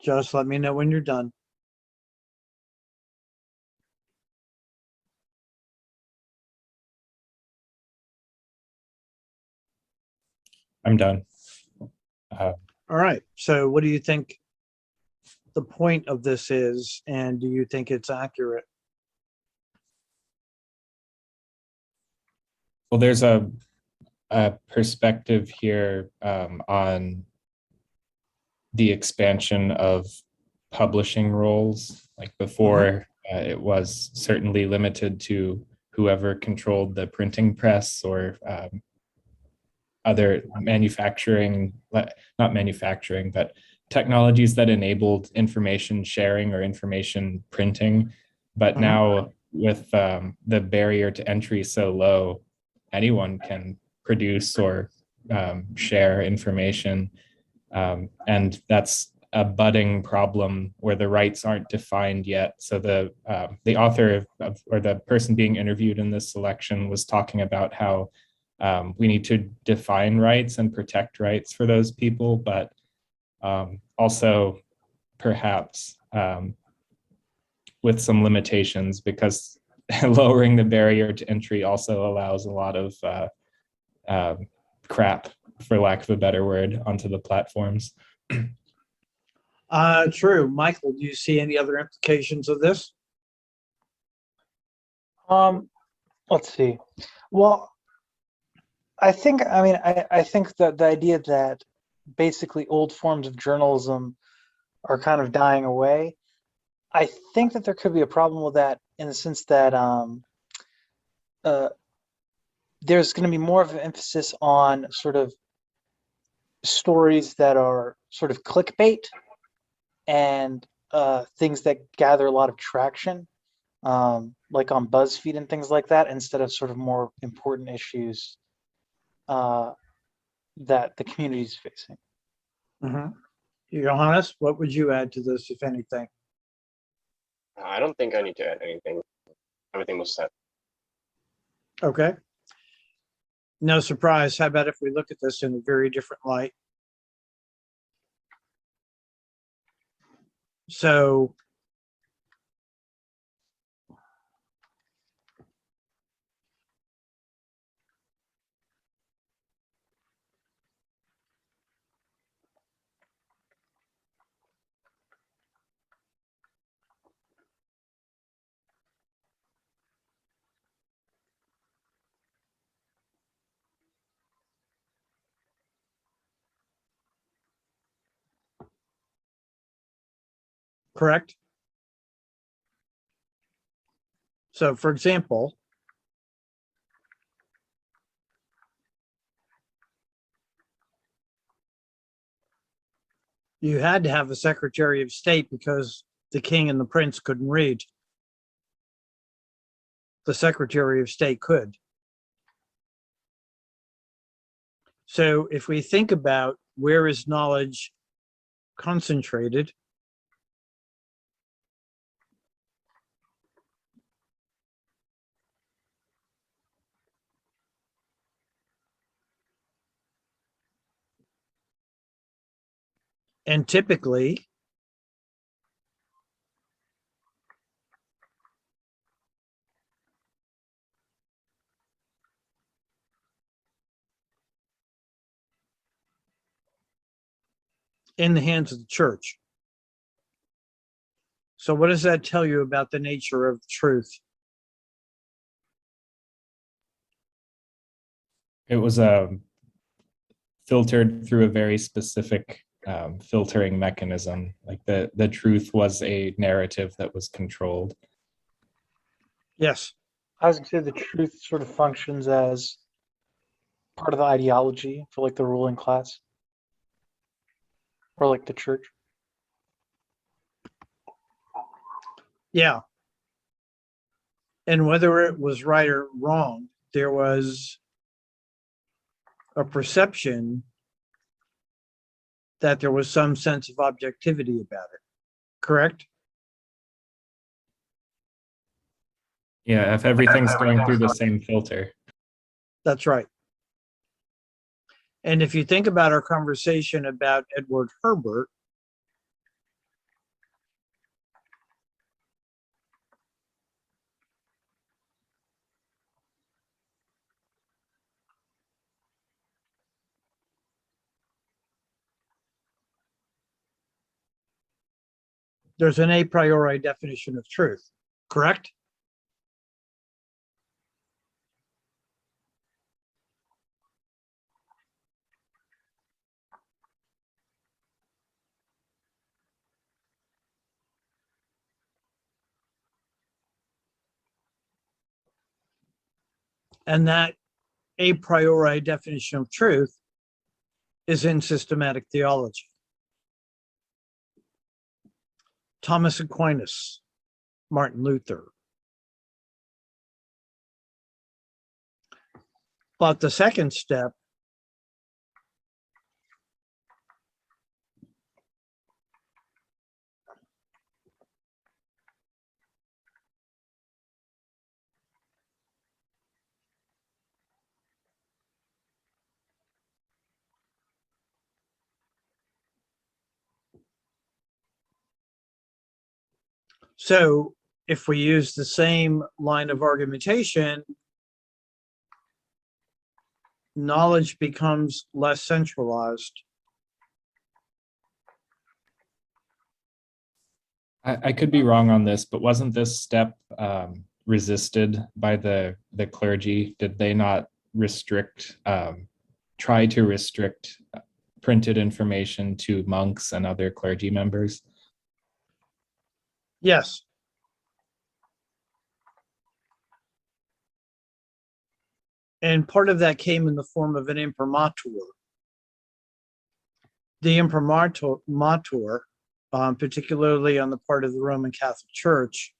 Just let me know when you're done. I'm done. All right. So what do you think the point of this is, and do you think it's accurate? Well, there's a perspective here on the expansion of publishing roles. Like before, it was certainly limited to whoever controlled the printing press or other manufacturing, not manufacturing, but technologies that enabled information sharing or information printing. But now with the barrier to entry so low, anyone can produce or share information. And that's a budding problem where the rights aren't defined yet. So the author of, or the person being interviewed in this selection was talking about how we need to define rights and protect rights for those people, but also perhaps with some limitations, because lowering the barrier to entry also allows a lot of crap, for lack of a better word, onto the platforms. True. Michael, do you see any other implications of this? Let's see. Well, I think that the idea that basically old forms of journalism are kind of dying away, I think that there could be a problem with that in the sense that there's going to be more of an emphasis on sort of stories that are sort of clickbait and things that gather a lot of traction, like on BuzzFeed and things like that, instead of sort of more important issues that the community is facing. Johannes, what would you add to this, if anything? I don't think I need to add anything. Everything was said. Okay. No surprise. How about if we look at this in a very different light? So correct? So, for example, you had to have a Secretary of State because the king and the prince couldn't read. The Secretary of State could. So if we think about where is knowledge concentrated, and typically in the hands of the church. So what does that tell you about the nature of truth? It was filtered through a very specific filtering mechanism. Like the truth was a narrative that was controlled. Yes. I was going to say the truth sort of functions as part of the ideology for like the ruling class or like the church. Yeah. And whether it was right or wrong, there was a perception that there was some sense of objectivity about it. Correct? Yeah, if everything's going through the same filter. That's right. And if you think about our conversation about Edward Herbert, there's an a priori definition of truth, correct? And that a priori definition of truth is in systematic theology. Thomas Aquinas, Martin Luther. But the second step so if we use the same line of argumentation, knowledge becomes less centralized. I could be wrong on this, but wasn't this step resisted by the clergy? Did they not restrict, try to restrict printed information to monks and other clergy members? Yes. And part of that came in the form of an imprimatur. The imprimatur, particularly on the part of the Roman Catholic Church,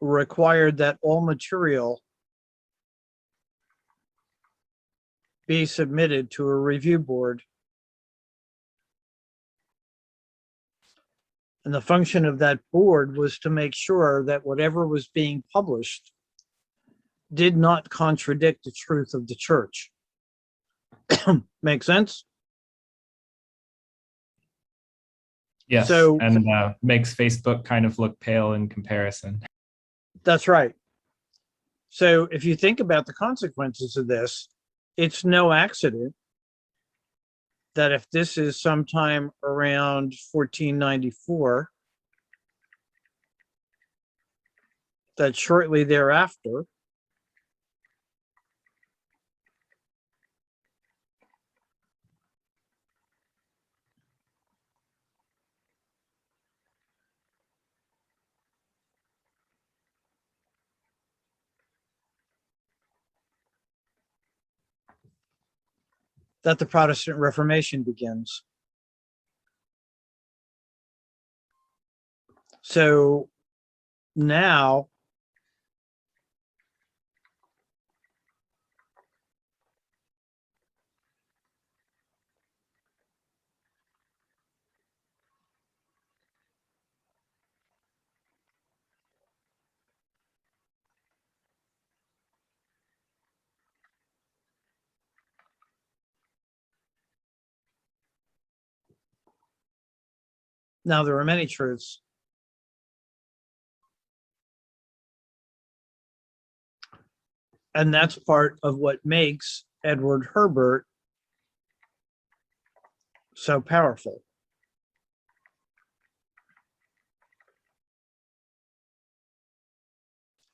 required that all material be submitted to a review board. And the function of that board was to make sure that whatever was being published did not contradict the truth of the church. Make sense? Yes, So- and makes Facebook kind of look pale in comparison. That's right. So if you think about the consequences of this, it's no accident that if this is sometime around 1494, that shortly thereafter, that the Protestant Reformation begins. So now there are many truths. And that's part of what makes Edward Herbert so powerful.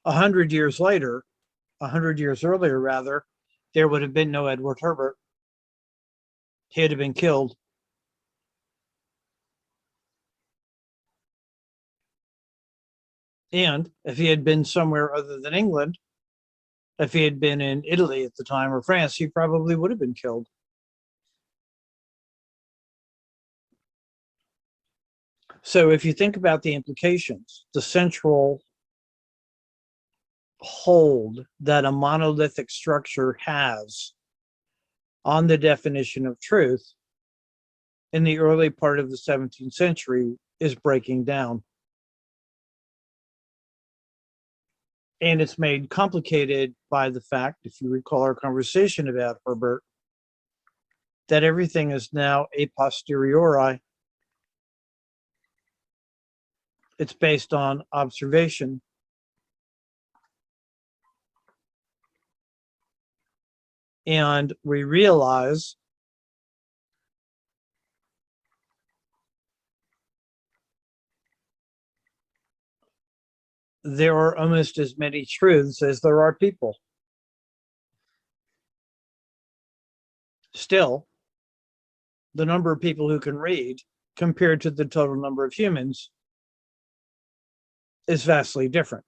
A hundred years later, 100 years earlier, rather, there would have been no Edward Herbert. He'd have been killed. And if he had been somewhere other than England, if he had been in Italy at the time or France, he probably would have been killed. So if you think about the implications, the central hold that a monolithic structure has on the definition of truth in the early part of the 17th century is breaking down. And it's made complicated by the fact, if you recall our conversation about Herbert, that everything is now a posteriori. It's based on observation. And we realize there are almost as many truths as there are people. Still, the number of people who can read compared to the total number of humans is vastly different.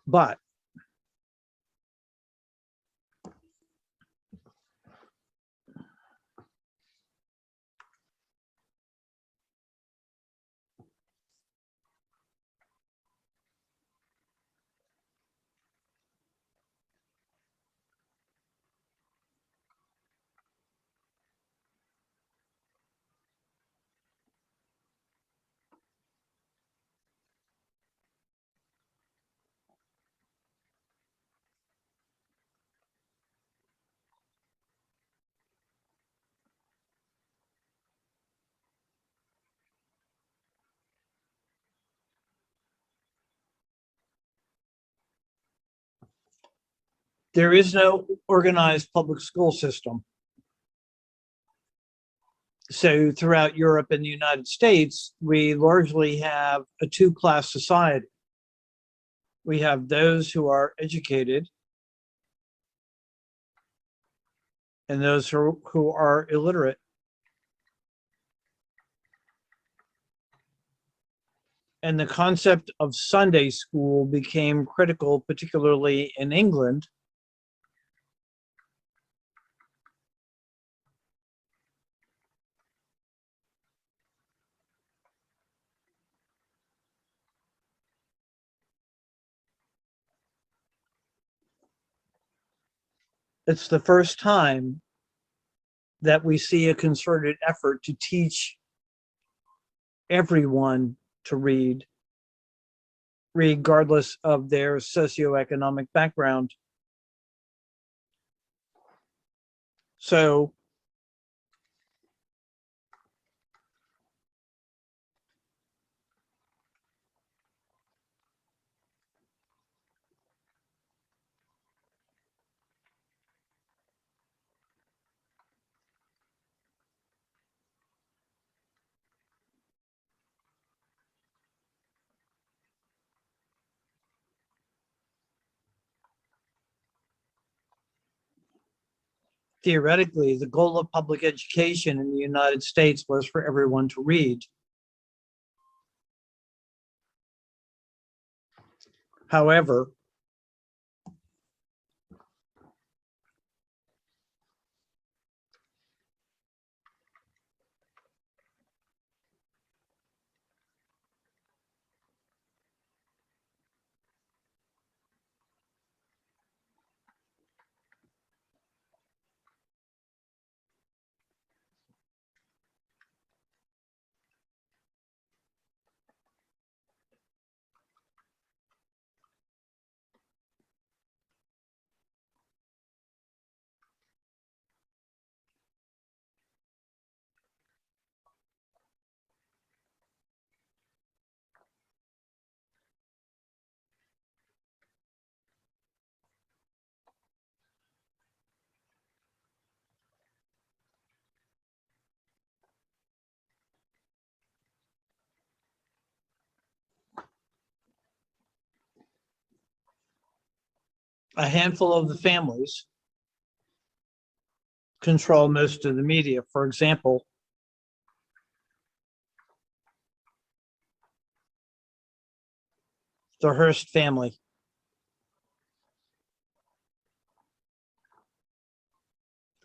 But there is no organized public school system. So throughout Europe and the United States, we largely have a two-class society. We have those who are educated and those who are illiterate. And the concept of Sunday school became critical, particularly in England. It's the first time that we see a concerted effort to teach everyone to read, regardless of their socioeconomic background. So theoretically, the goal of public education in the United States was for everyone to read. However, a handful of the families control most of the media. For example, the Hearst family.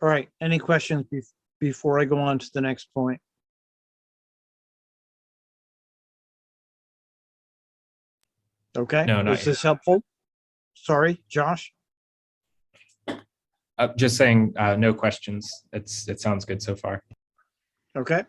All right, any questions before I go on to the next point? Okay, No, not is this helpful? Sorry, Josh? just saying, no questions. It sounds good so far. Okay.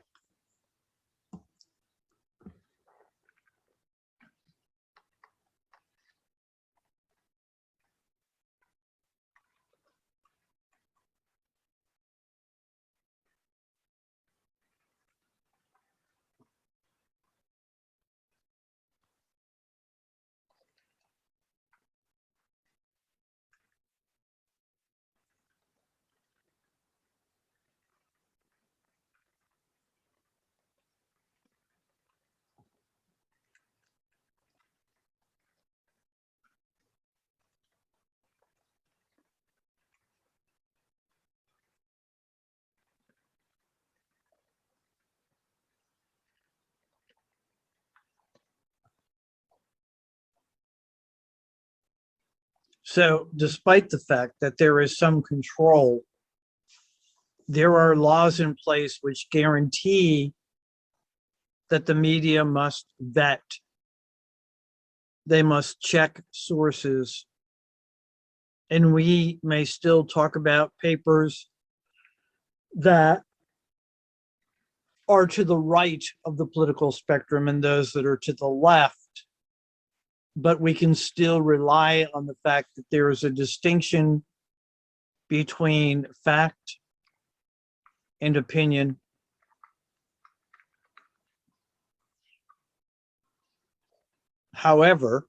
So despite the fact that there is some control, there are laws in place which guarantee that the media must vet. They must check sources. And we may still talk about papers that are to the right of the political spectrum and those that are to the left. But we can still rely on the fact that there is a distinction between fact and opinion. However,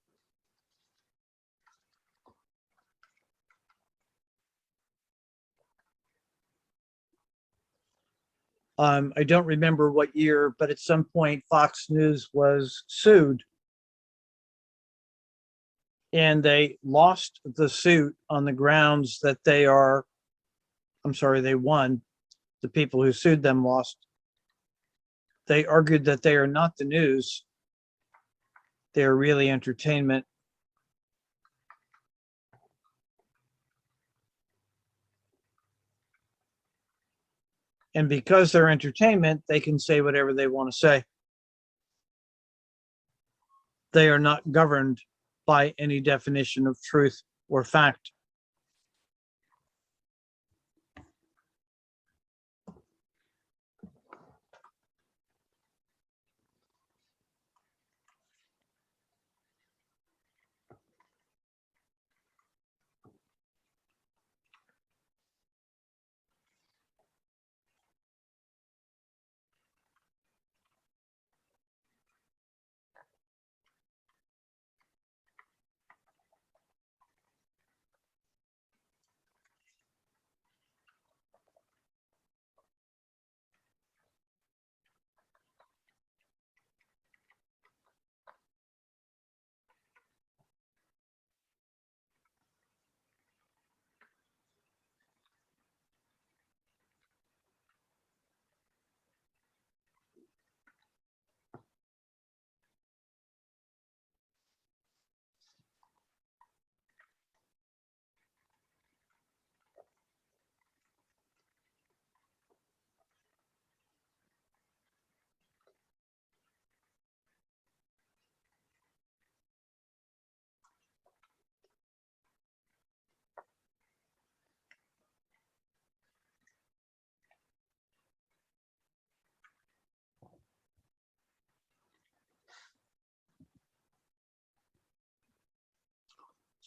I don't remember what year, but at some point Fox News was sued. And they lost the suit on the grounds that they won. The people who sued them lost. They argued that they are not the news. They are really entertainment. And because they're entertainment, they can say whatever they want to say. They are not governed by any definition of truth or fact.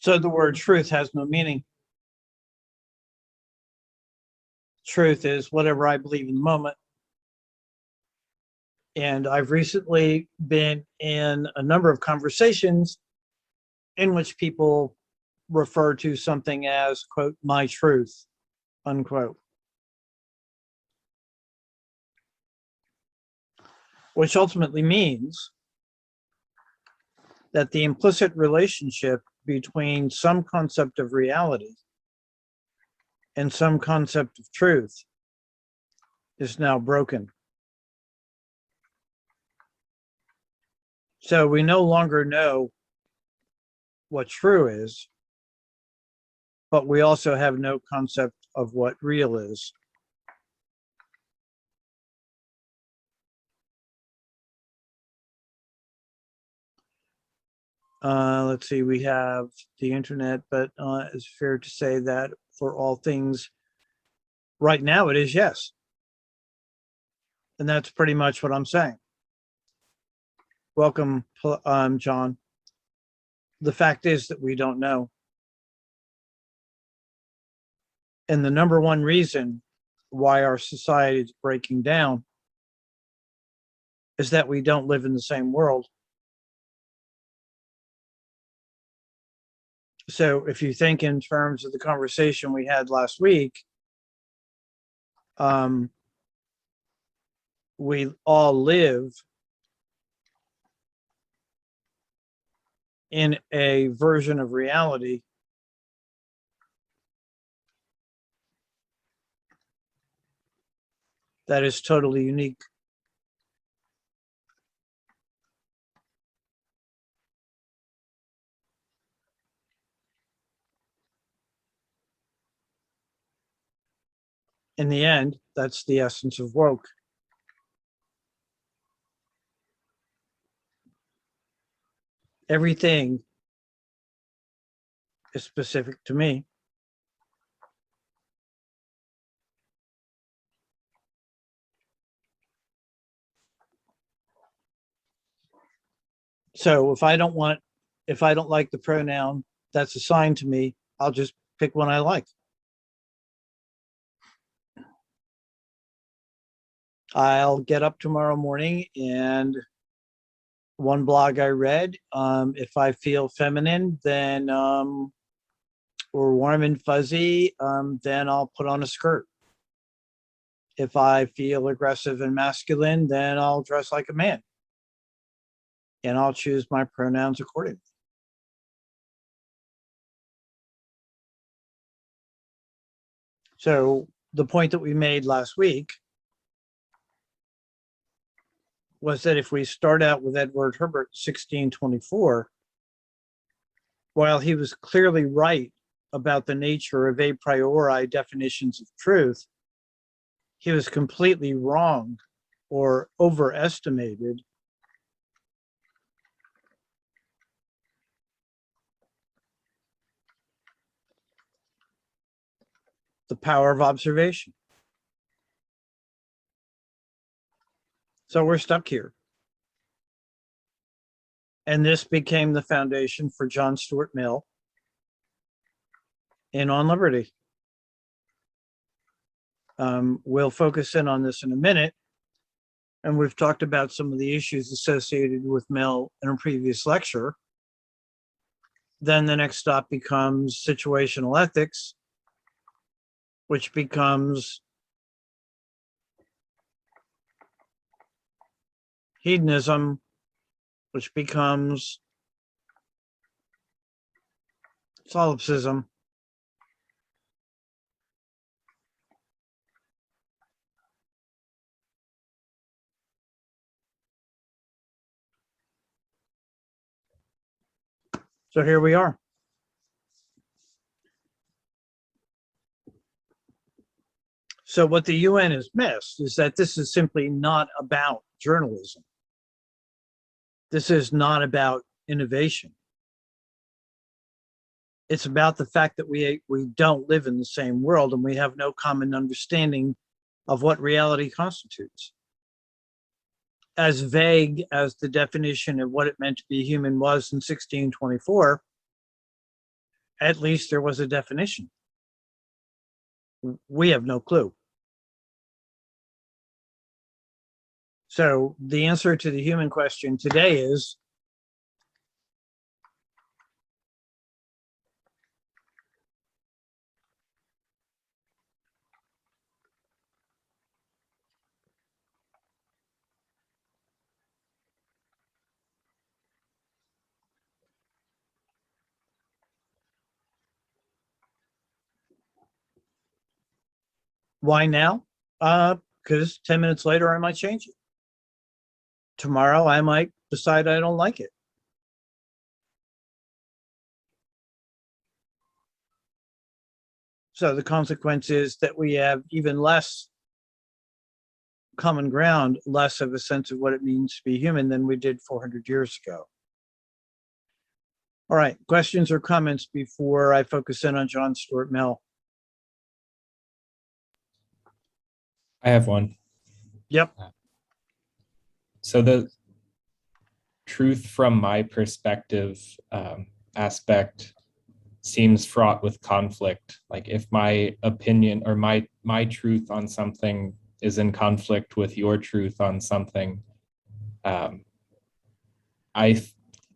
So the word truth has no meaning. Truth is whatever I believe in the moment. And I've recently been in a number of conversations in which people refer to something as, quote, my truth, unquote. Which ultimately means that the implicit relationship between some concept of reality and some concept of truth is now broken. So we no longer know what true is, but we also have no concept of what real is. Let's see, we have the internet, but it's fair to say that for all things, right now it is yes. And that's pretty much what I'm saying. Welcome, John. The fact is that we don't know. And the number one reason why our society is breaking down is that we don't live in the same world. So if you think in terms of the conversation we had last week, we all live in a version of reality that is totally unique. In the end, that's the essence of woke. Everything is specific to me. So if I don't like the pronoun that's assigned to me, I'll just pick one I like. I'll get up tomorrow morning and one blog I read, if I feel feminine, then or warm and fuzzy, then I'll put on a skirt. If I feel aggressive and masculine, then I'll dress like a man. And I'll choose my pronouns accordingly. So the point that we made last week was that if we start out with Edward Herbert, 1624, while he was clearly right about the nature of a priori definitions of truth, he was completely wrong or overestimated the power of observation. So we're stuck here. And this became the foundation for John Stuart Mill in On Liberty. We'll focus in on this in a minute. And we've talked about some of the issues associated with Mill in a previous lecture. Then the next stop becomes situational ethics, which becomes hedonism, which becomes solipsism. So here we are. So what the UN has missed is that this is simply not about journalism. This is not about innovation. It's about the fact that we don't live in the same world and we have no common understanding of what reality constitutes. As vague as the definition of what it meant to be human was in 1624, at least there was a definition. We have no clue. So the answer to the human question today is why now? Because 10 minutes later I might change it. Tomorrow I might decide I don't like it. So the consequence is that we have even less common ground, less of a sense of what it means to be human than we did 400 years ago. All right, questions or comments before I focus in on John Stuart Mill? I have one. Yep. So the truth from my perspective aspect seems fraught with conflict. Like if my opinion or my truth on something is in conflict with your truth on something, I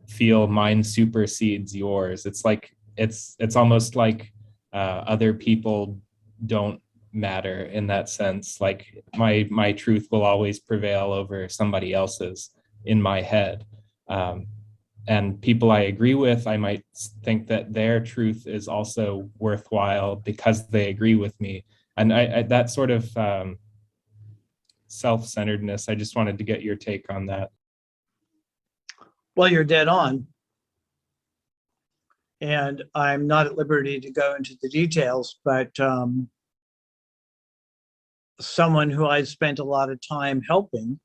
feel mine supersedes yours. It's like it's almost like other people don't matter in that sense. Like my truth will always prevail over somebody else's in my head. And people I agree with, I might think that their truth is also worthwhile because they agree with me. And I that sort of self-centeredness, I just wanted to get your take on that. Well, you're dead on. And I'm not at liberty to go into the details, but someone who I'd spent a lot of time helping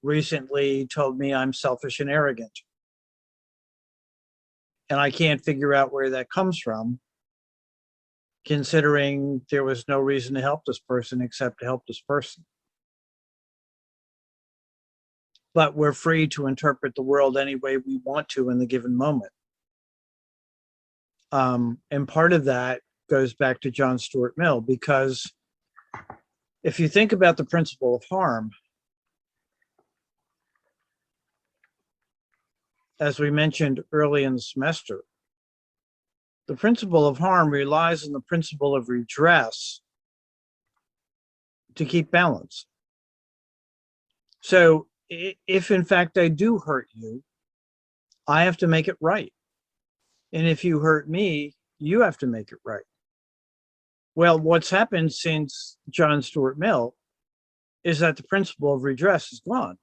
recently told me I'm selfish and arrogant. And I can't figure out where that comes from, considering there was no reason to help this person except to help this person. But we're free to interpret the world any way we want to in the given moment. And part of that goes back to John Stuart Mill, because if you think about the principle of harm, as we mentioned early in the semester, the principle of harm relies on the principle of redress to keep balance. So if in fact I do hurt you, I have to make it right. And if you hurt me, you have to make it right. Well, what's happened since John Stuart Mill is that the principle of redress is gone.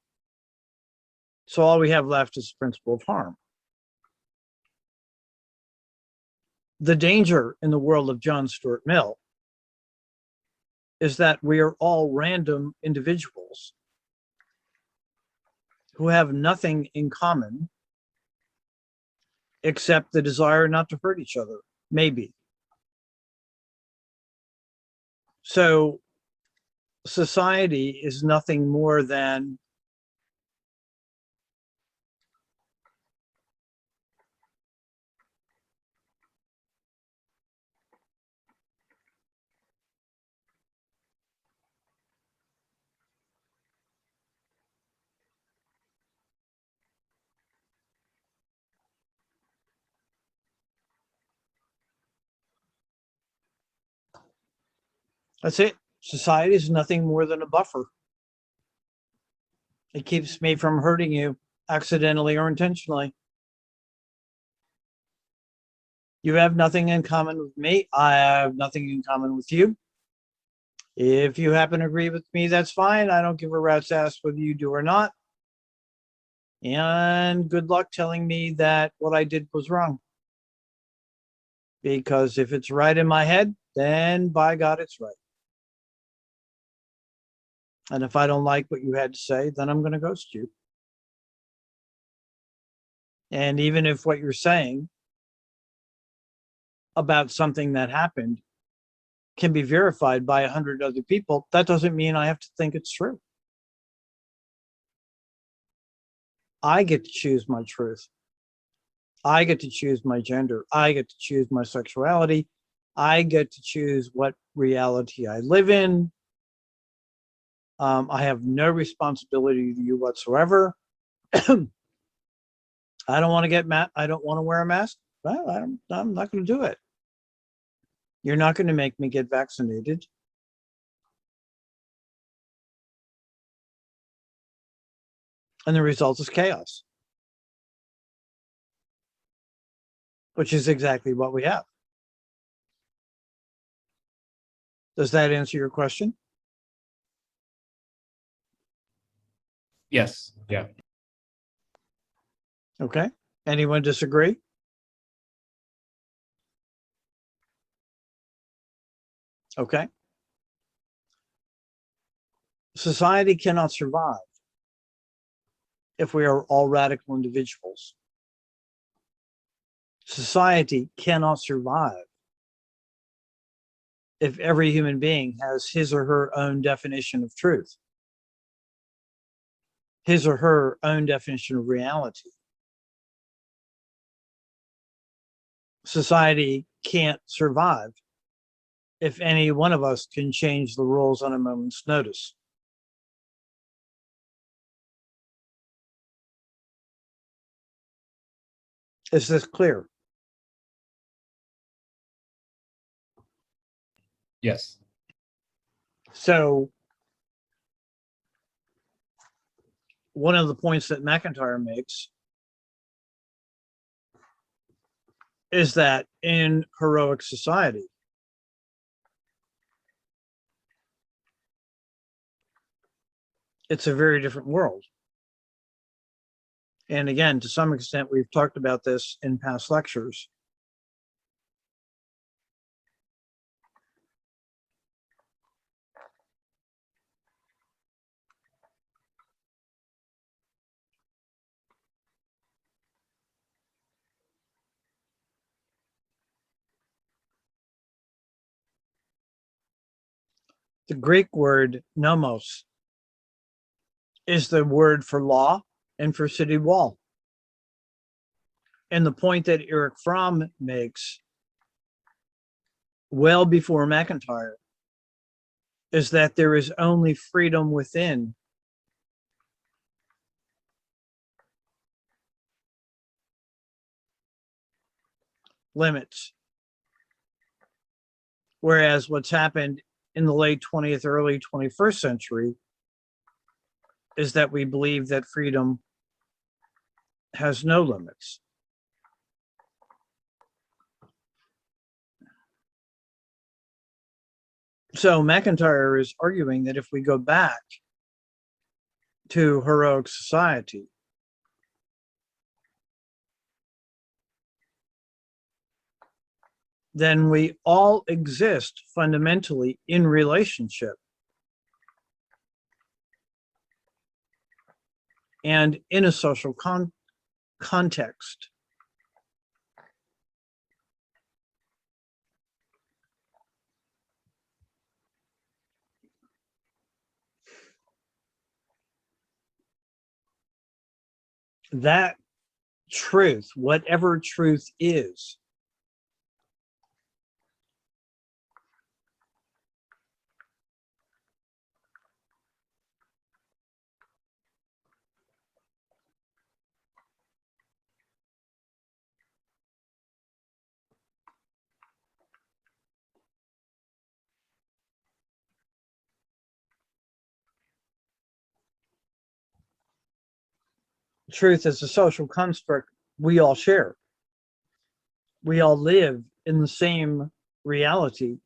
So all we have left is the principle of harm. The danger in the world of John Stuart Mill is that we are all random individuals who have nothing in common except the desire not to hurt each other, maybe. So society is nothing more than that's it. Society is nothing more than a buffer. It keeps me from hurting you accidentally or intentionally. You have nothing in common with me. I have nothing in common with you. If you happen to agree with me, that's fine. I don't give a rat's ass whether you do or not. And good luck telling me that what I did was wrong. Because if it's right in my head, then by God, it's right. And if I don't like what you had to say, then I'm going to ghost you. And even if what you're saying about something that happened can be verified by 100 other people, that doesn't mean I have to think it's true. I get to choose my truth. I get to choose my gender. I get to choose my sexuality. I get to choose what reality I live in. I have no responsibility to you whatsoever. I don't want to get mad. I don't want to wear a mask. Well, I'm not going to do it. You're not going to make me get vaccinated. And the result is chaos, which is exactly what we have. Does that answer your question? Yes. Yeah. Okay. Anyone disagree? Okay. Society cannot survive if we are all radical individuals. Society cannot survive if every human being has his or her own definition of truth, his or her own definition of reality. Society can't survive if any one of us can change the rules on a moment's notice. Is this clear? Yes. So one of the points that McIntyre makes is that in heroic society, it's a very different world. And again, to some extent, we've talked about this in past lectures. The Greek word nomos is the word for law and for city wall. And the point that Eric Fromm makes well before McIntyre is that there is only freedom within limits. Whereas what's happened in the late 20th, early 21st century is that we believe that freedom has no limits. So McIntyre is arguing that if we go back to heroic society, then we all exist fundamentally in relationship and in a social context. That truth, whatever truth is, truth is a social construct we all share. We all live in the same reality.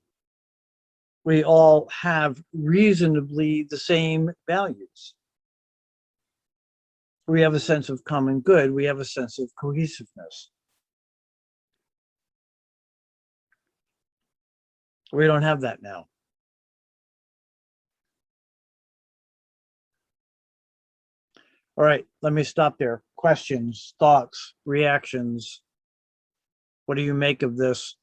We all have reasonably the same values. We have a sense of common good. We have a sense of cohesiveness. We don't have that now. All right, let me stop there. Questions, thoughts, reactions. What do you make of this?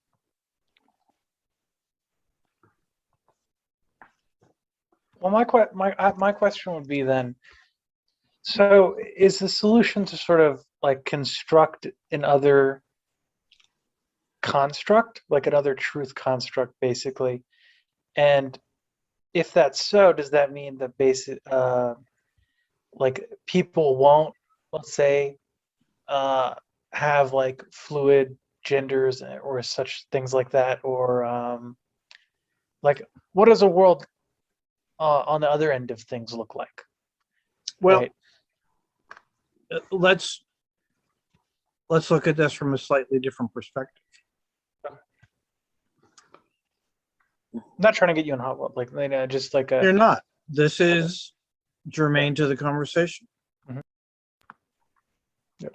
Well, my question would be then, so is the solution to sort of like construct another construct, like another truth construct, basically? And if that's so, does that mean that like people won't, let's say, have like fluid genders or such things like that, or like what does a world on the other end of things look like? Well, Right. let's look at this from a slightly different perspective. I'm not trying to get you in hot water, like just like You're a. not. This is germane to the conversation. Mhm. Yep.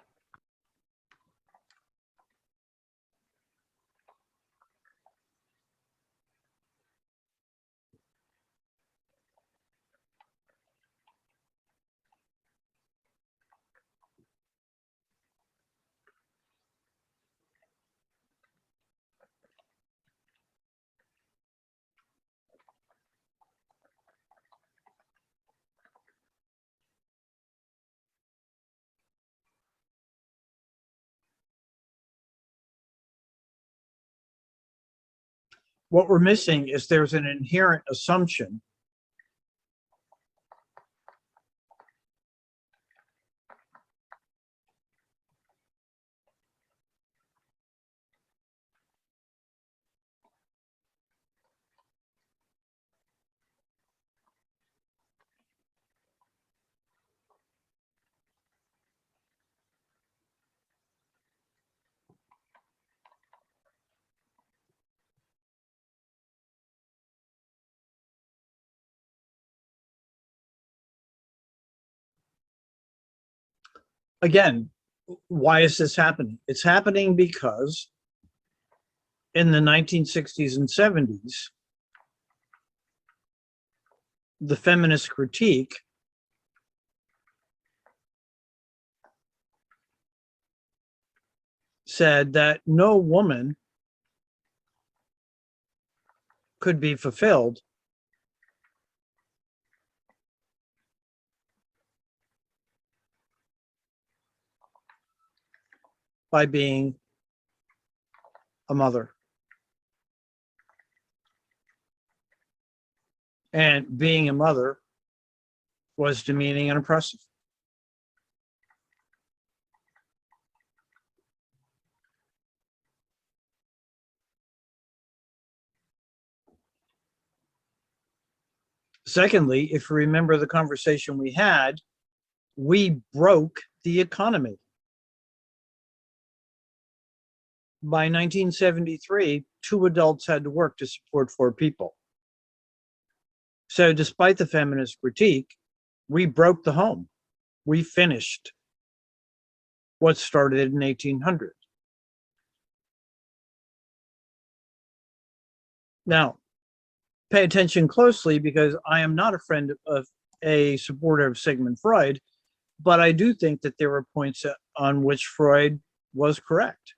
What we're missing is there's an inherent assumption again. Why is this happening? It's happening because in the 1960s and 70s, the Feminist Critique said that no woman could be fulfilled by being a mother. And being a mother was demeaning and oppressive. Secondly, if you remember the conversation we had, we broke the economy. By 1973, 2 adults had to work to support 4 people. So despite the feminist critique, we broke the home. We finished what started in 1800. Now, pay attention closely, because I am not a friend of a supporter of Sigmund Freud, but I do think that there were points on which Freud was correct.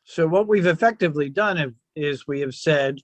So what we've effectively done is we have said,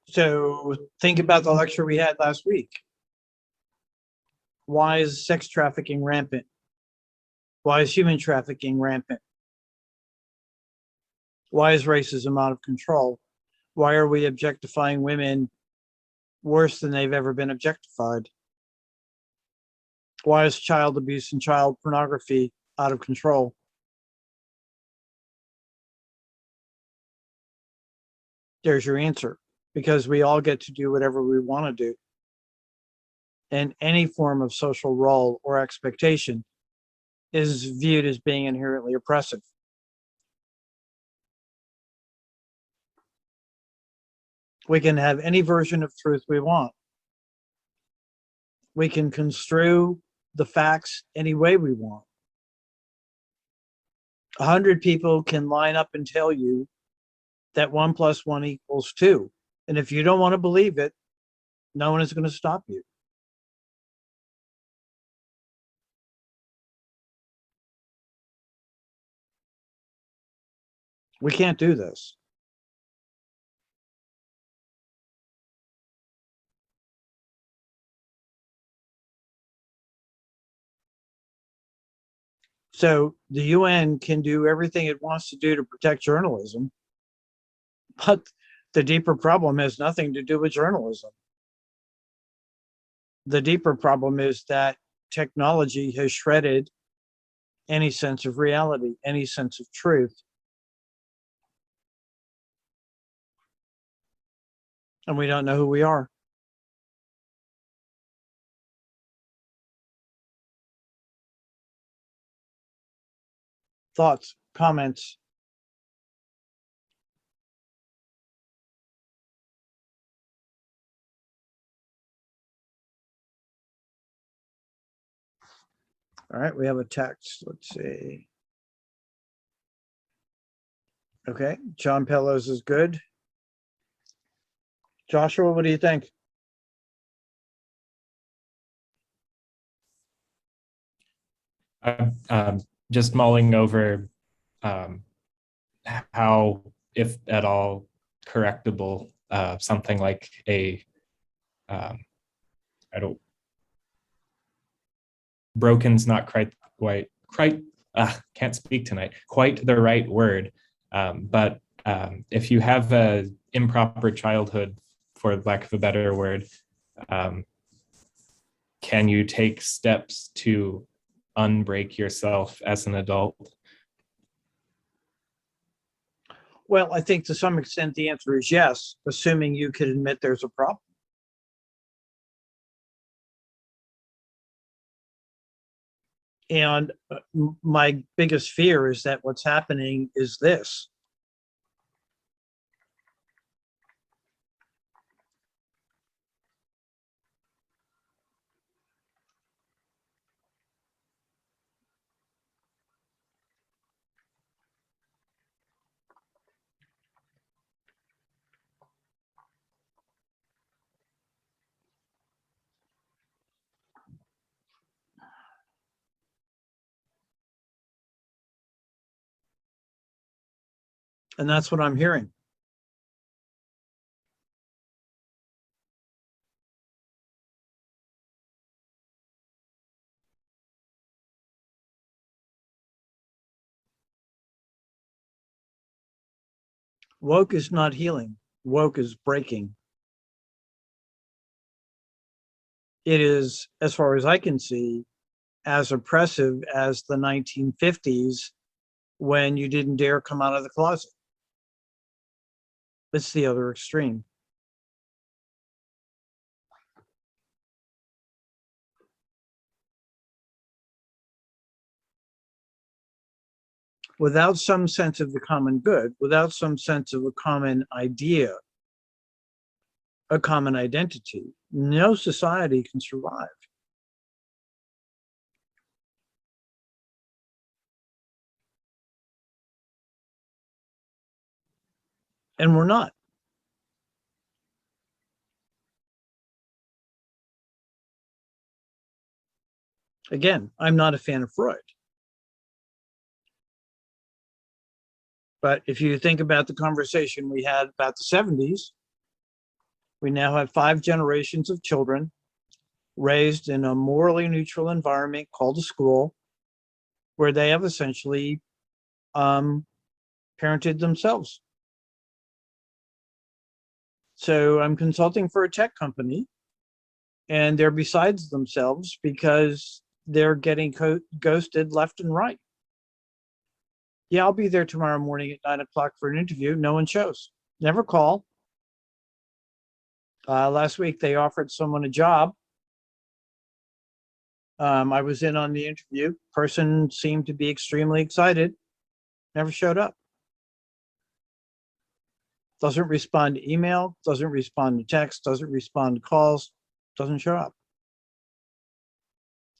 so think about the lecture we had last week. Why is sex trafficking rampant? Why is human trafficking rampant? Why is racism out of control? Why are we objectifying women worse than they've ever been objectified? Why is child abuse and child pornography out of control? There's your answer. Because we all get to do whatever we want to do. And any form of social role or expectation is viewed as being inherently oppressive. We can have any version of truth we want. We can construe the facts any way we want. 100 people can line up and tell you that 1 + 1 = 2. And if you don't want to believe it, no one is going to stop you. We can't do this. So the UN can do everything it wants to do to protect journalism, but the deeper problem has nothing to do with journalism. The deeper problem is that technology has shredded any sense of reality, any sense of truth. And we don't know who we are. Thoughts, comments? All right, we have a text. Let's see. Okay, John Pellos is good. Joshua, what do you think? Just mulling over how, if at all, correctable something like a I don't, broken's not can't speak tonight, quite the right word. But if you have a improper childhood, for lack of a better word, can you take steps to unbreak yourself as an adult? Well, I think to some extent the answer is yes, assuming you can admit there's a problem. And my biggest fear is that what's happening is this. And that's what I'm hearing. Woke is not healing. Woke is breaking. It is, as far as I can see, as oppressive as the 1950s when you didn't dare come out of the closet. It's the other extreme. Without some sense of the common good, without some sense of a common idea, a common identity, no society can survive. And we're not. Again, I'm not a fan of Freud. But if you think about the conversation we had about the 70s, we now have 5 generations of children raised in a morally neutral environment called a school, where they have essentially parented themselves. So I'm consulting for a tech company, and they're besides themselves because they're getting ghosted left and right. Yeah, I'll be there tomorrow morning at 9 o'clock for an interview. No one shows. Never call. Last week, they offered someone a job. I was in on the interview. Person seemed to be extremely excited. Never showed up. Doesn't respond to email, doesn't respond to text, doesn't respond to calls, doesn't show up.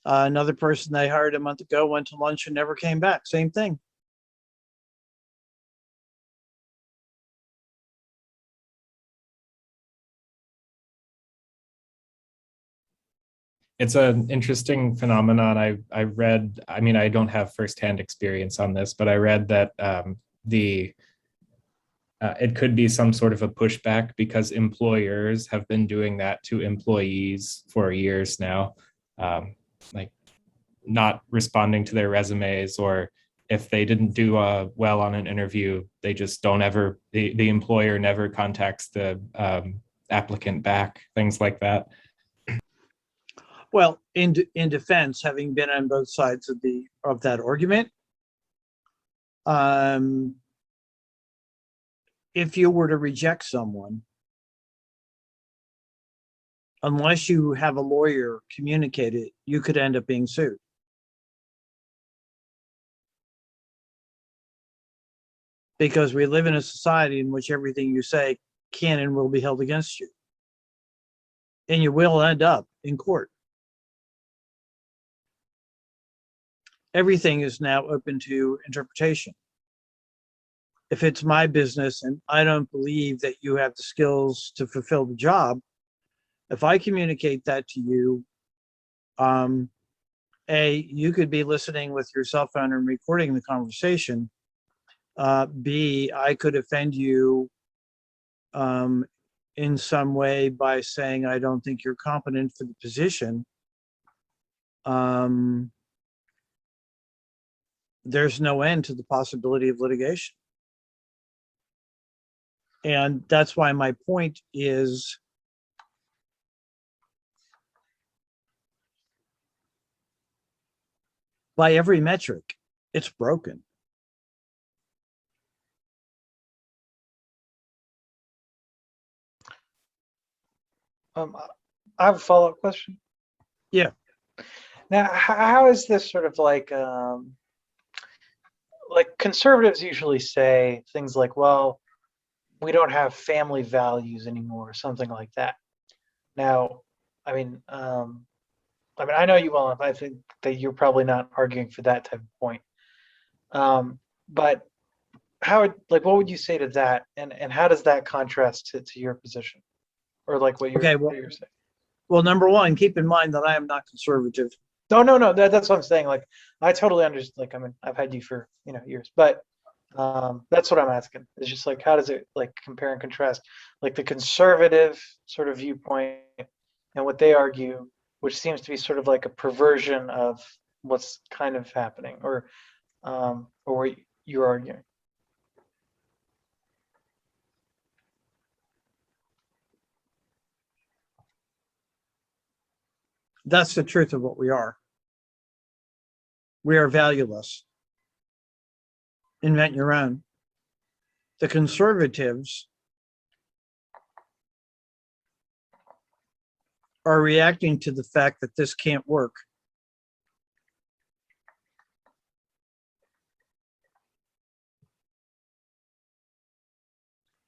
Another person they hired a month ago went to lunch and never came back. Same thing. It's an interesting phenomenon. I read, I mean, I don't have firsthand experience on this, but I read that it could be some sort of a pushback because employers have been doing that to employees for years now, like not responding to their resumes, or if they didn't do well on an interview, they just don't ever, the employer never contacts the applicant back, things like that. Well, in defense, having been on both sides of that argument, if you were to reject someone, unless you have a lawyer communicate it, you could end up being sued. Because we live in a society in which everything you say can and will be held against you. And you will end up in court. Everything is now open to interpretation. If it's my business and I don't believe that you have the skills to fulfill the job, if I communicate that to you, A, you could be listening with your cell phone and recording the conversation. B, I could offend you in some way by saying, I don't think you're competent for the position, there's no end to the possibility of litigation. And that's why my point is, by every metric, it's broken. I have a follow-up question. Yeah. Now, how is this sort of like conservatives usually say things like, well, we don't have family values anymore, or something like that. Now, I mean, I know you well enough. I think that you're probably not arguing for that type of point. But what would you say to that, and how does that contrast to your position, or like what Okay, what you're saying? Well, number one, keep in mind that I am not conservative. No. That's what I'm saying. Like, I totally understand. Like, I mean, I've had you for years, but that's what I'm asking. It's just like, how does it like compare and contrast, like the conservative sort of viewpoint and what they argue, which seems to be sort of like a perversion of what's kind of happening, or what you're arguing. That's the truth of what we are. We are valueless. Invent your own. The conservatives are reacting to the fact that this can't work.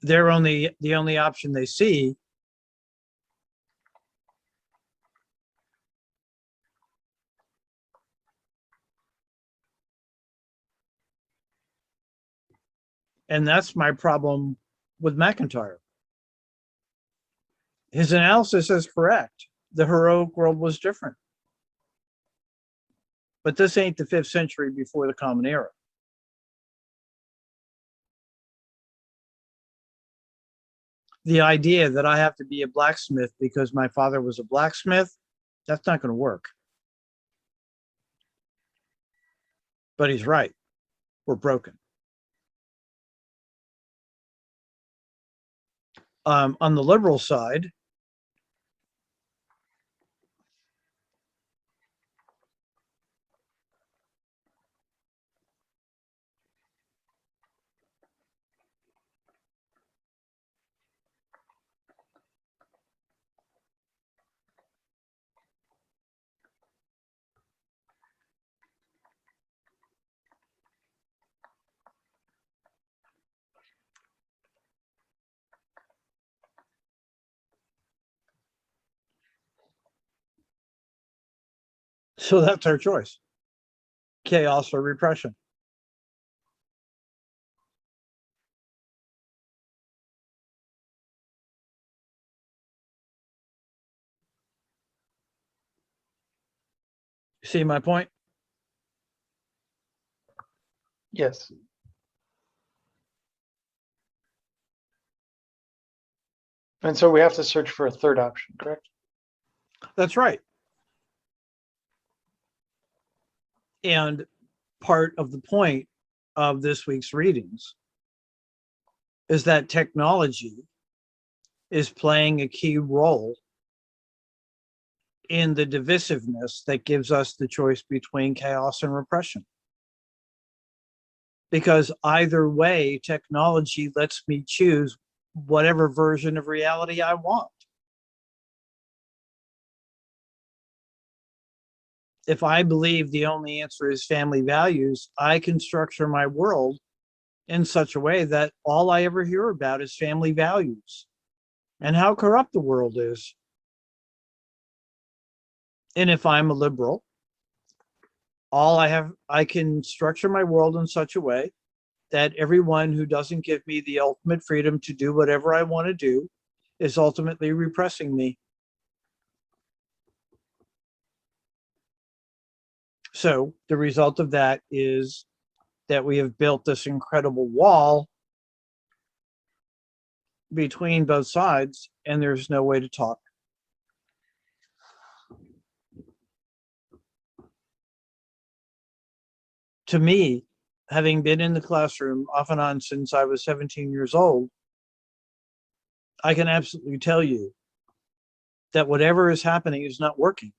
The only option they see and that's my problem with McIntyre. His analysis is correct. The heroic world was different. But this ain't the 5th century before the Common Era. The idea that I have to be a blacksmith because my father was a blacksmith, that's not going to work. But he's right. We're broken. On the liberal side, so that's our choice. Chaos or repression. See my point? Yes. And so we have to search for a third option, correct? That's right. And part of the point of this week's readings is that technology is playing a key role in the divisiveness that gives us the choice between chaos and repression. Because either way, technology lets me choose whatever version of reality I want. If I believe the only answer is family values, I can structure my world in such a way that all I ever hear about is family values and how corrupt the world is. And if I'm a liberal, I can structure my world in such a way that everyone who doesn't give me the ultimate freedom to do whatever I want to do is ultimately repressing me. So the result of that is that we have built this incredible wall between both sides, and there's no way to talk. To me, having been in the classroom off and on since I was 17 years old, I can absolutely tell you that whatever is happening is not working.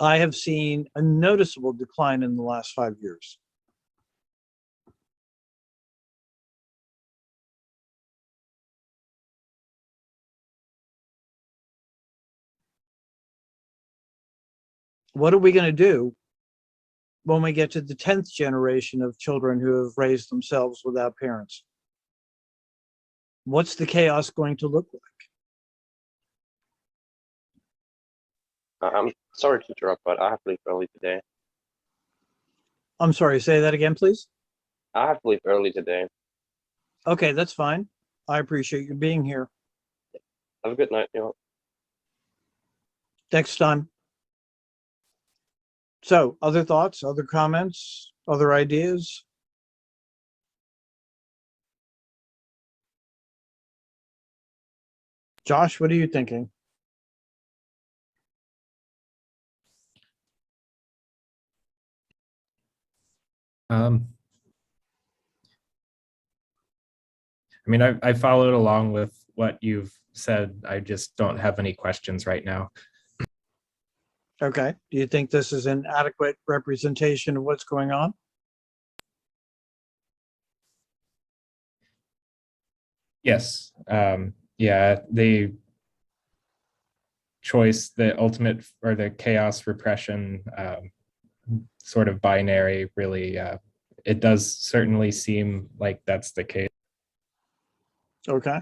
I have seen a noticeable decline in the last 5 years. What are we going to do when we get to the 10th generation of children who have raised themselves without parents? What's the chaos going to look like? I'm sorry to interrupt, but I have to leave early today. I'm sorry, say that again, please. I have to leave early today. Okay, that's fine. I appreciate you being here. Have a good night, you know. Next time. So, other thoughts, other comments, other ideas? Josh, what are you thinking? I mean, I followed along with what you've said. I just don't have any questions right now. Okay. Do you think this is an adequate representation of what's going on? Yes. Yeah, the choice, the ultimate or the chaos repression sort of binary really, it does certainly seem like that's the case. Okay.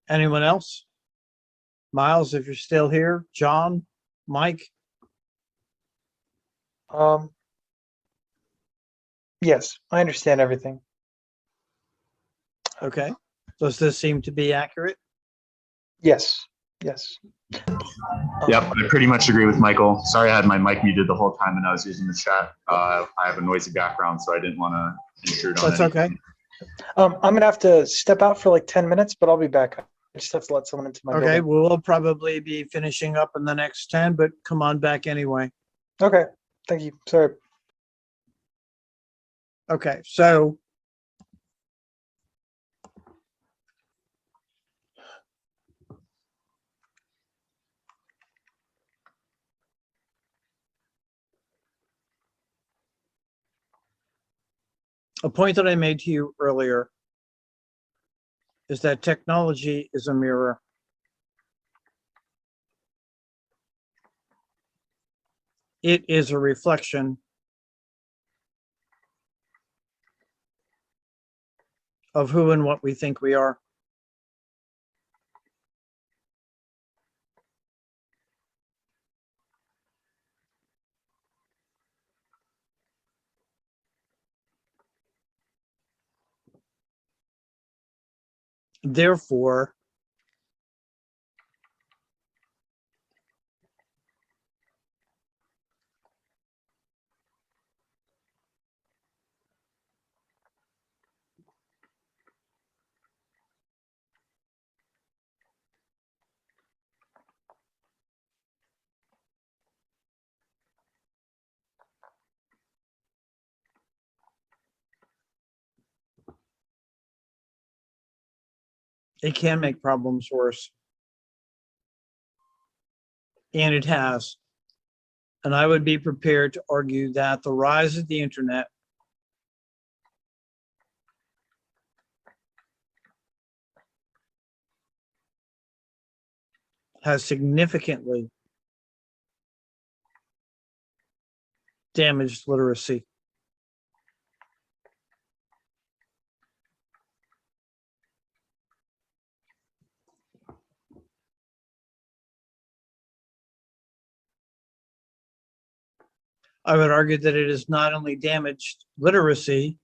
Anyone else? Miles, if you're still here, John, Mike? Yes, I understand everything. Okay. Does this seem to be accurate? Yes, yes. Yep, I pretty much agree with Michael. Sorry, I had my mic muted the whole time and I was using the chat. I have a noisy background, so I didn't want to intrude on That's anything. okay. I'm gonna have to step out for like 10 minutes, but I'll be back. I just have to let someone into my Okay, building. we'll probably be finishing up in the next 10, but come on back anyway. Okay, thank you. Sorry. Okay, so a point that I made to you earlier is that technology is a mirror. It is a reflection of who and what we think we are. Therefore, it can make problems worse. And it has. And I would be prepared to argue that the rise of the internet has significantly damaged literacy. I would argue that it has not only damaged literacy,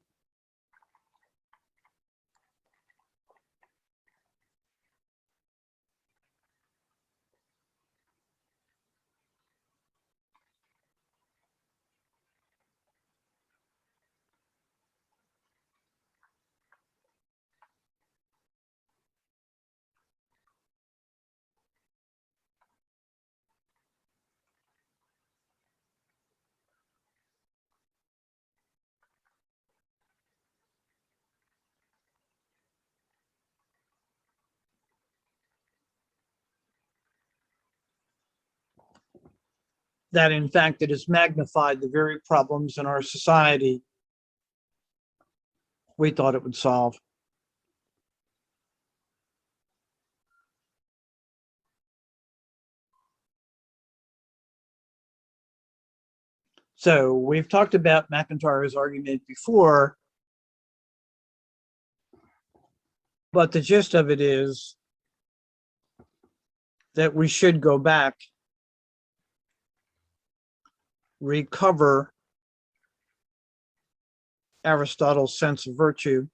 that in fact it has magnified the very problems in our society we thought it would solve. So we've talked about McIntyre's argument before, but the gist of it is that we should go back, recover Aristotle's sense of virtue,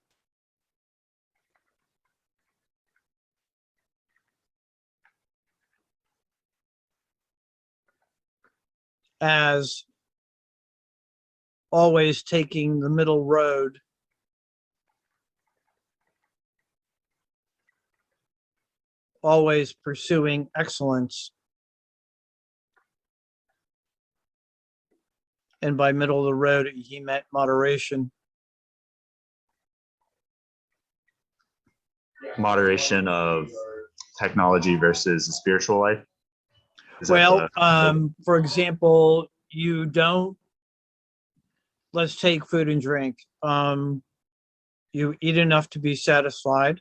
as always taking the middle road, always pursuing excellence. And by middle of the road, he meant moderation. Moderation of technology versus the spiritual life. Is that Well, the- for example, you don't, let's take food and drink. You eat enough to be satisfied,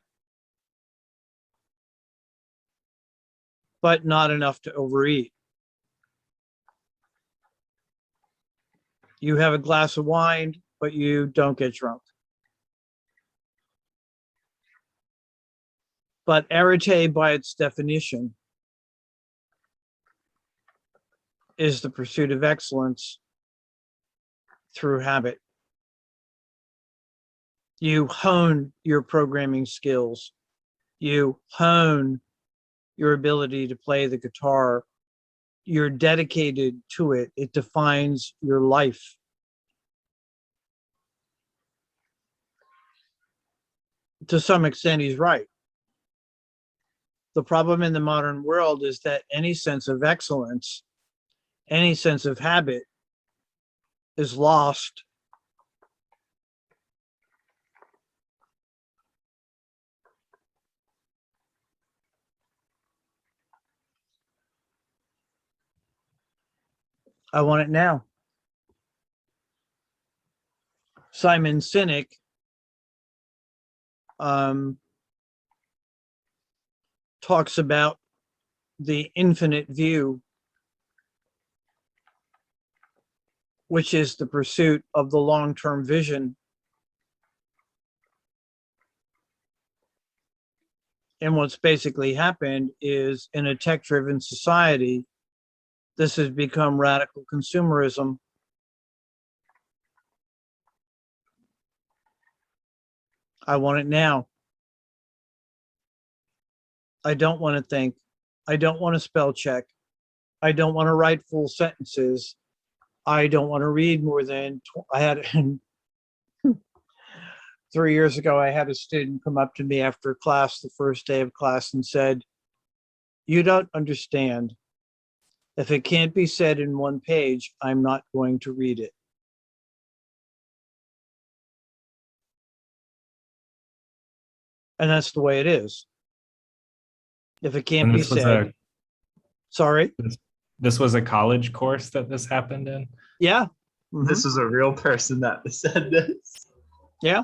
but not enough to overeat. You have a glass of wine, but you don't get drunk. But arete, by its definition, is the pursuit of excellence through habit. You hone your programming skills. You hone your ability to play the guitar. You're dedicated to it. It defines your life. To some extent, he's right. The problem in the modern world is that any sense of excellence, any sense of habit is lost. I want it now. Simon Sinek talks about the infinite view, which is the pursuit of the long-term vision. And what's basically happened is, in a tech-driven society, this has become radical consumerism. I want it now. I don't want to think. I don't want to spell check. I don't want to write full sentences. I don't want to read more than, I had 3 years ago, I had a student come up to me after class, the first day of class, and said, "You don't understand. If it can't be said in one page, I'm not going to read it." And that's the way it is. If it can't And be this was said, sorry. this was a college course that this happened in. Yeah. Mhm. This is a real person that said this. Yeah.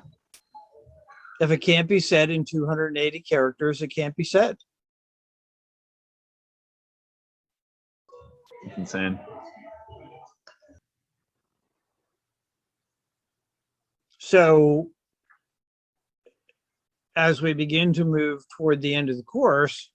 If it can't be said in 280 characters, it can't be said. It's insane. So as we begin to move toward the end of the course,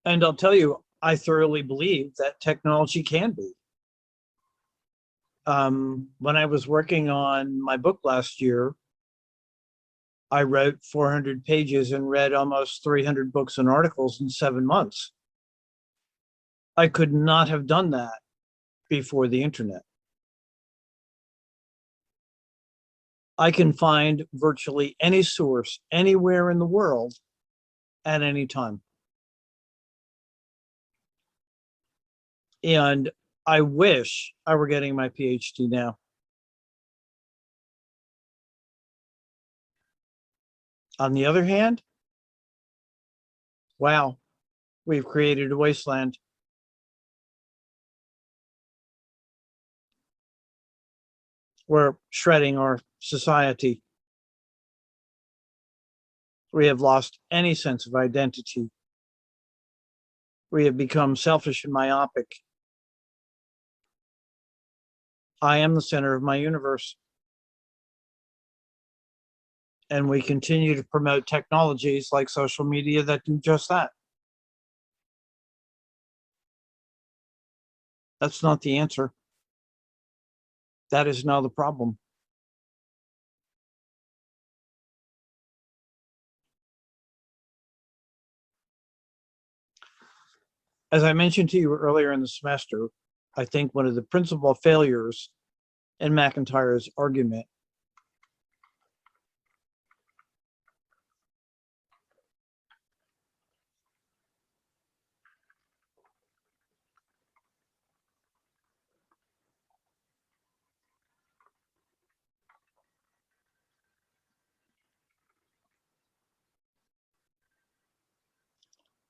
and I'll tell you, I thoroughly believe that technology can be. When I was working on my book last year, I wrote 400 pages and read almost 300 books and articles in 7 months. I could not have done that before the internet. I can find virtually any source anywhere in the world at any time. And I wish I were getting my PhD now. On the other hand, wow, we've created a wasteland. We're shredding our society. We have lost any sense of identity. We have become selfish and myopic. I am the center of my universe. And we continue to promote technologies like social media that do just that. That's not the answer. That is now the problem. As I mentioned to you earlier in the semester, I think one of the principal failures in McIntyre's argument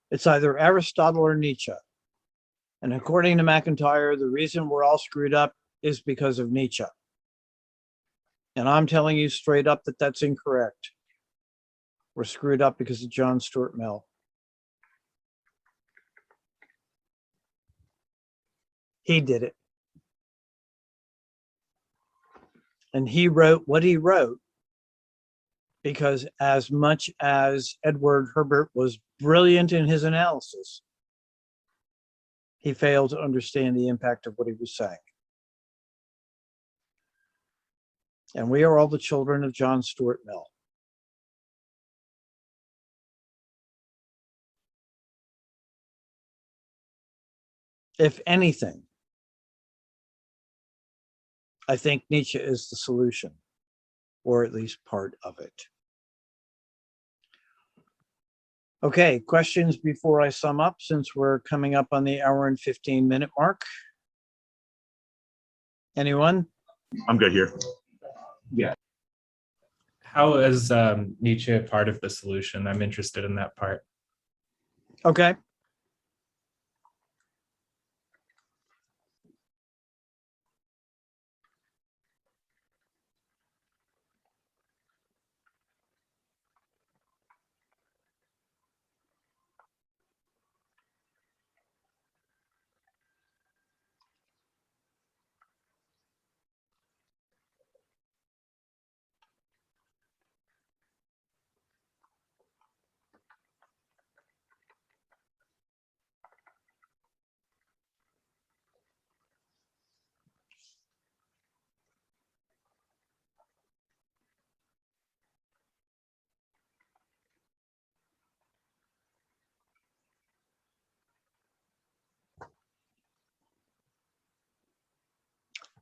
it's either Aristotle or Nietzsche. And according to McIntyre, the reason we're all screwed up is because of Nietzsche. And I'm telling you straight up that that's incorrect. We're screwed up because of John Stuart Mill. He did it. And he wrote what he wrote because as much as Edward Herbert was brilliant in his analysis, he failed to understand the impact of what he was saying. And we are all the children of John Stuart Mill. If anything, I think Nietzsche is the solution, or at least part of it. Okay, questions before I sum up, since we're coming up on the hour and 15-minute mark. Anyone? I'm good here. How is Nietzsche part of the solution? I'm interested in that part. Okay.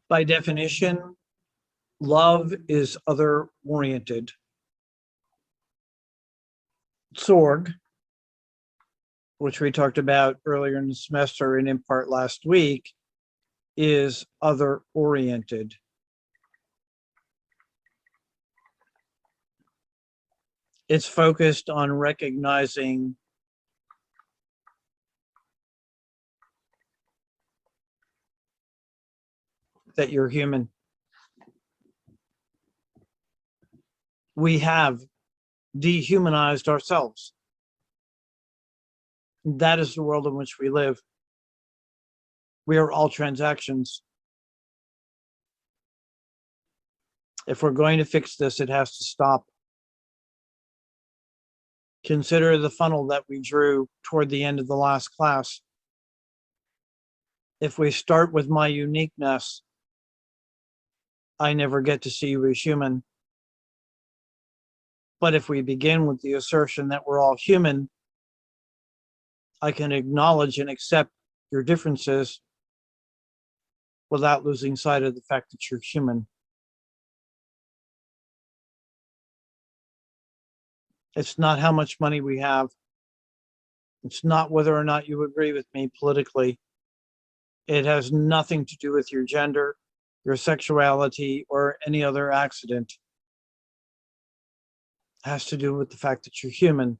By definition, love is other-oriented. Sorg, which we talked about earlier in the semester and in part last week, is other-oriented. It's focused on recognizing that you're human. We have dehumanized ourselves. That is the world in which we live. We are all transactions. If we're going to fix this, it has to stop. Consider the funnel that we drew toward the end of the last class. If we start with my uniqueness, I never get to see you as human. But if we begin with the assertion that we're all human, I can acknowledge and accept your differences without losing sight of the fact that you're human. It's not how much money we have. It's not whether or not you agree with me politically. It has nothing to do with your gender, your sexuality, or any other accident. It has to do with the fact that you're human.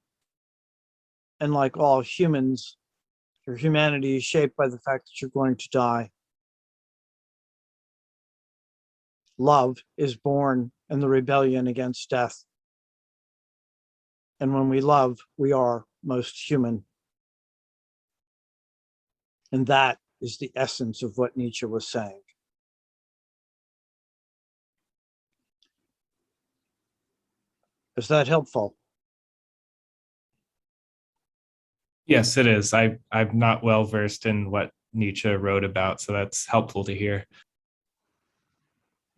And like all humans, your humanity is shaped by the fact that you're going to die. Love is born in the rebellion against death. And when we love, we are most human. And that is the essence of what Nietzsche was saying. Is that helpful? Yes, it is. I'm not well versed in what Nietzsche wrote about, so that's helpful to hear.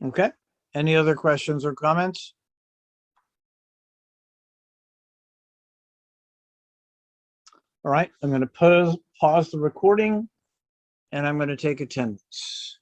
Okay. Any other questions or comments? All right, I'm going to pause the recording and I'm going to take attendance.